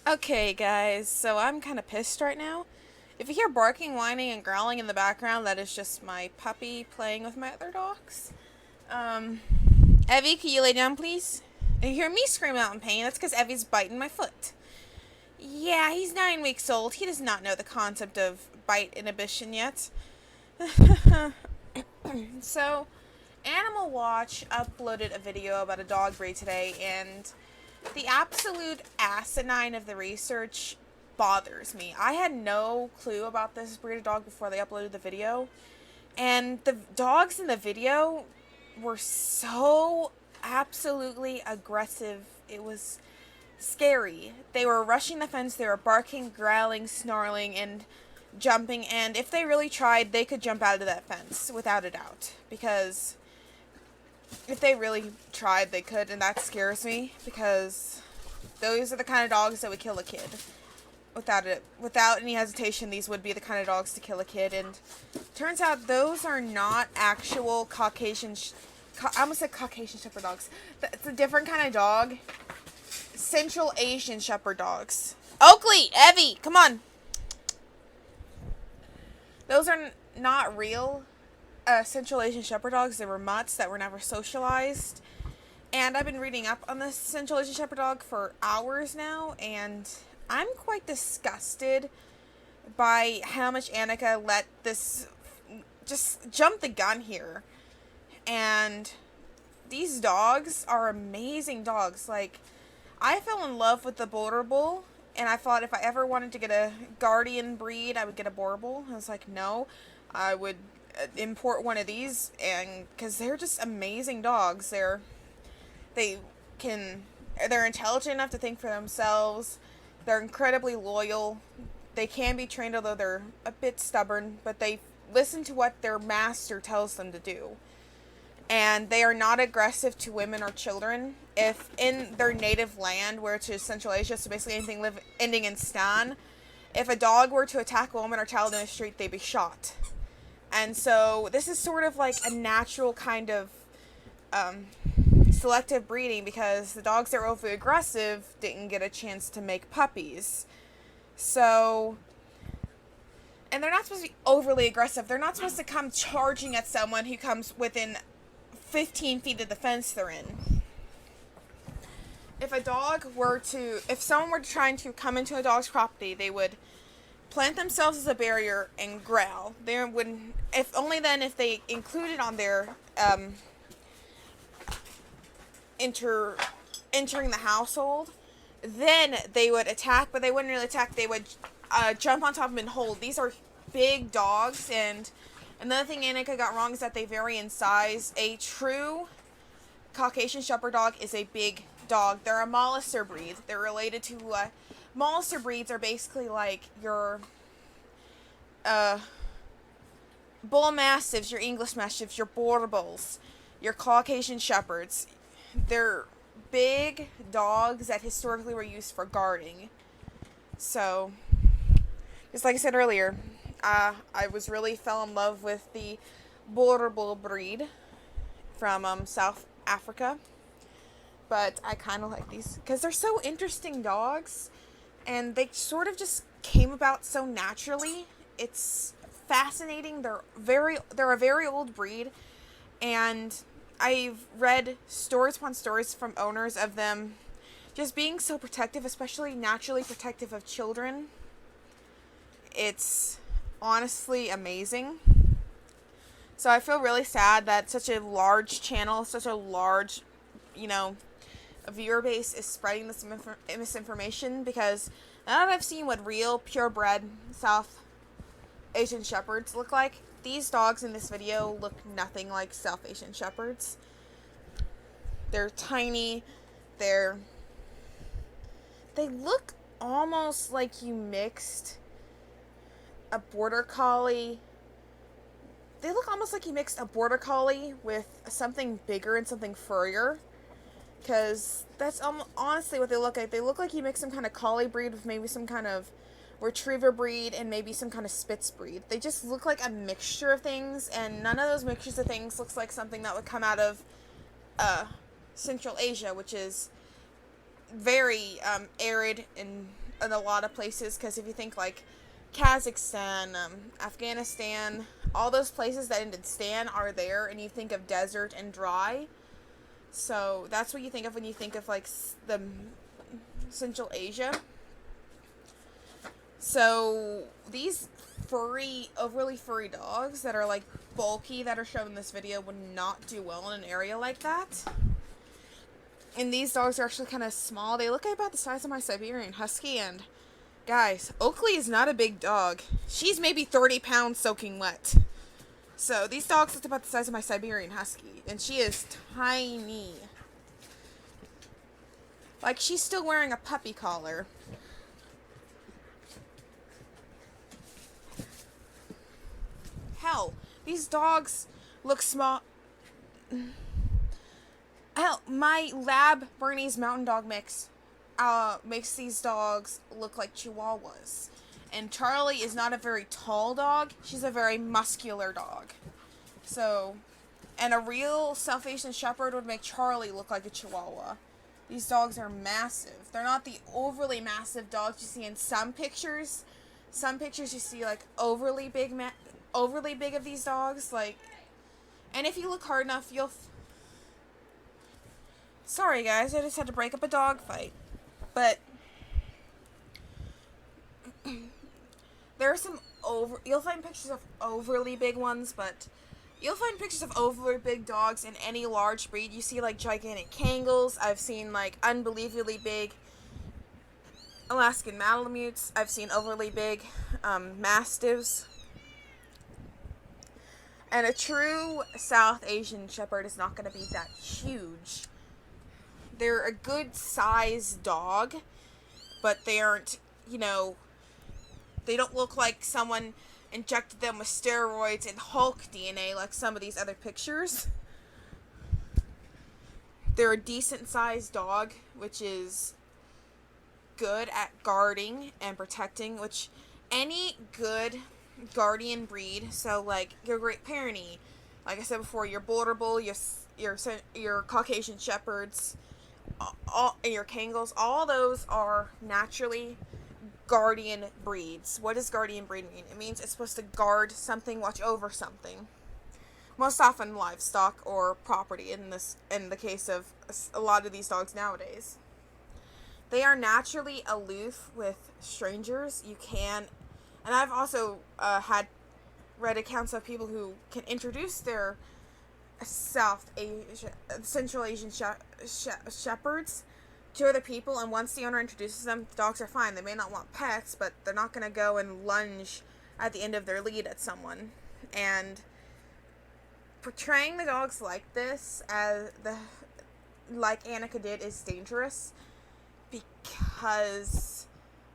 Okay, guys, so I'm kind of pissed right now. If you hear barking, whining, and growling in the background, that is just my puppy playing with my other dogs. Um, Evie, can you lay down, please? If you hear me scream out in pain, that's because Evie's biting my foot. Yeah, he's 9 weeks old. He does not know the concept of bite inhibition yet. So, Animal Watch uploaded a video about a dog breed today, and the absolute asinine of the research bothers me. I had no clue about this breed of dog before they uploaded the video, and the dogs in the video were so absolutely aggressive. It was scary. They were rushing the fence, they were barking, growling, snarling, and jumping, and if they really tried, they could jump out of that fence without a doubt. Because if they really tried, they could, and that scares me because those are the kind of dogs that would kill a kid. Without any hesitation, these would be the kind of dogs to kill a kid. And turns out those are not actual Caucasian. I almost said Caucasian Shepherd dogs. It's a different kind of dog. Central Asian Shepherd dogs. Oakley, Evie, come on. Those are not real Central Asian Shepherd dogs. They were mutts that were never socialized. And I've been reading up on the Central Asian Shepherd dog for hours now, and I'm quite disgusted by how much Annika let this just jump the gun here. And these dogs are amazing dogs. Like, I fell in love with the Border Bull, and I thought if I ever wanted to get a guardian breed, I would get a Border Bull. I was like, no, I would import one of these, and because they're just amazing dogs. They can they're intelligent enough to think for themselves. They're incredibly loyal. They can be trained, although they're a bit stubborn, but they listen to what their master tells them to do. And they are not aggressive to women or children. If in their native land, where to Central Asia, so basically anything ending in stan, if a dog were to attack a woman or child in the street, they'd be shot. And so this is sort of like a natural kind of um, selective breeding, because the dogs that were overly aggressive didn't get a chance to make puppies. So, and they're not supposed to be overly aggressive. They're not supposed to come charging at someone who comes within 15 feet of the fence they're in. If someone were trying to come into a dog's property, they would plant themselves as a barrier and growl. They would, if only then, if they included on their entering the household, then they would attack, but they wouldn't really attack. They would jump on top of them and hold. These are big dogs, and another thing Annika got wrong is that they vary in size. A true Caucasian Shepherd dog is a big dog. They're a Molosser breed. They're related to Molosser breeds are basically like your Bull Mastiffs, your English Mastiffs, your Border Bulls, your Caucasian Shepherds. They're big dogs that historically were used for guarding. So, just like I said earlier, I was really fell in love with the Border Bull breed from South Africa. But I kind of like these because they're so interesting dogs, and they sort of just came about so naturally. It's fascinating. They're a very old breed, and I've read stories upon stories from owners of them just being so protective, especially naturally protective of children. It's honestly amazing. So I feel really sad that such a large channel, such a large, you know, viewer base is spreading this misinformation, because now that I've seen what real purebred South Asian Shepherds look like, these dogs in this video look nothing like South Asian Shepherds. They're tiny. They look almost like you mixed a border collie. They look almost like you mixed a border collie with something bigger and something furrier. Because that's honestly what they look like. They look like you mix some kind of collie breed with maybe some kind of retriever breed and maybe some kind of Spitz breed. They just look like a mixture of things, and none of those mixtures of things looks like something that would come out of Central Asia, which is very arid in a lot of places, because if you think like Kazakhstan, Afghanistan, all those places that ended Stan are there, and you think of desert and dry. So that's what you think of when you think of like the Central Asia. So these overly furry dogs that are like bulky that are shown in this video would not do well in an area like that. And these dogs are actually kind of small. They look about the size of my Siberian Husky, and guys, Oakley is not a big dog. She's maybe 30 pounds soaking wet. So these dogs look about the size of my Siberian Husky, and she is tiny. Like, she's still wearing a puppy collar. Hell, these dogs look small. Hell, my lab Bernese Mountain Dog mix makes these dogs look like Chihuahuas. And Charlie is not a very tall dog. She's a very muscular dog. So, and a real South Asian Shepherd would make Charlie look like a Chihuahua. These dogs are massive. They're not the overly massive dogs you see in some pictures. Some pictures you see like overly big of these dogs. Like, and if you look hard enough, you'll. Sorry guys, I just had to break up a dog fight. But there are some you'll find pictures of overly big ones, but you'll find pictures of overly big dogs in any large breed. You see like gigantic Kangals. I've seen like unbelievably big Alaskan Malamutes. I've seen overly big Mastiffs. And a true South Asian Shepherd is not going to be that huge. They're a good sized dog, but they aren't, they don't look like someone injected them with steroids and Hulk DNA like some of these other pictures. They're a decent sized dog, which is good at guarding and protecting, which any good guardian breed, so like your Great Pyrenees, like I said before, your Border Bull, your Caucasian Shepherds, all your Kangals, all those are naturally guardian breeds. What does guardian breed mean? It means it's supposed to guard something, watch over something. Most often livestock or property in the case of a lot of these dogs nowadays. They are naturally aloof with strangers. And I've also read accounts of people who can introduce their Central Asian shepherds to other people, and once the owner introduces them, the dogs are fine. They may not want pets, but they're not going to go and lunge at the end of their lead at someone. And portraying the dogs like this, like Annika did, is dangerous, because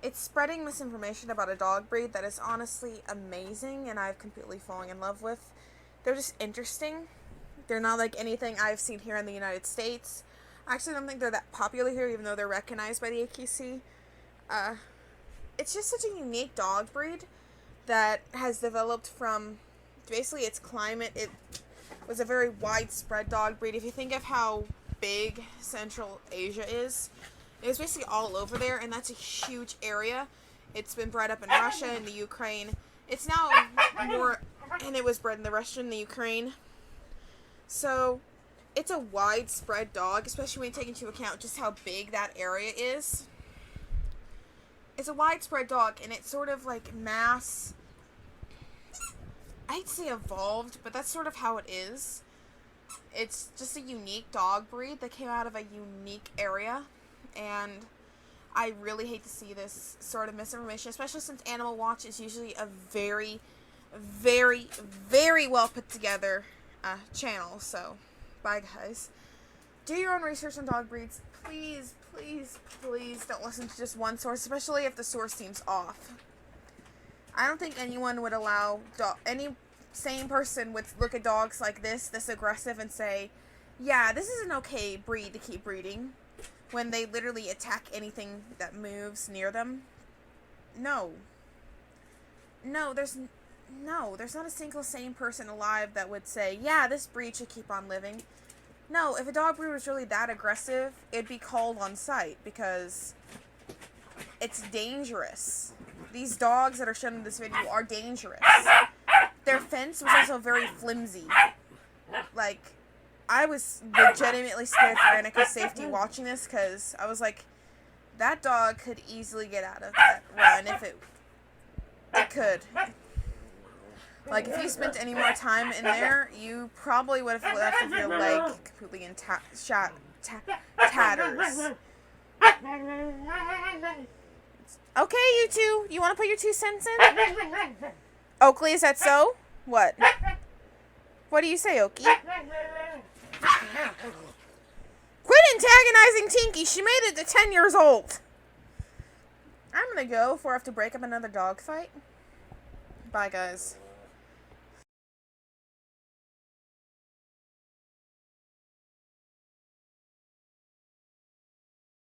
it's spreading misinformation about a dog breed that is honestly amazing, and I've completely fallen in love with. They're just interesting. They're not like anything I've seen here in the United States. I actually don't think they're that popular here, even though they're recognized by the AKC. It's just such a unique dog breed that has developed from basically its climate. It was a very widespread dog breed. If you think of how big Central Asia is, it was basically all over there, and that's a huge area. It's been bred up in Russia and the Ukraine. It's now more, and it was bred in the Russia and the Ukraine. So, it's a widespread dog, especially when you take into account just how big that area is. It's a widespread dog, and it's sort of like I'd say evolved, but that's sort of how it is. It's just a unique dog breed that came out of a unique area, and I really hate to see this sort of misinformation, especially since Animal Watch is usually a very, very, very well put together channel. So, bye guys. Do your own research on dog breeds. Please, please, please don't listen to just one source, especially if the source seems off. I don't think anyone would allow any sane person would look at dogs like this aggressive, and say, yeah, this is an okay breed to keep breeding, when they literally attack anything that moves near them. No, there's not a single sane person alive that would say, yeah, this breed should keep on living. No, if a dog breed was really that aggressive, it'd be called on site because it's dangerous. These dogs that are shown in this video are dangerous. Their fence was also very flimsy. Like, I was legitimately scared for Annika's safety watching this because I was like, that dog could easily get out of that run if it could. Like, if you spent any more time in there, you probably would have left with your leg completely in tatters. Okay, you two. You want to put your 2 cents in? Oakley, is that so? What? What do you say, Oakie? Quit antagonizing Tinky. She made it to 10 years old. I'm going to go before I have to break up another dog fight. Bye, guys.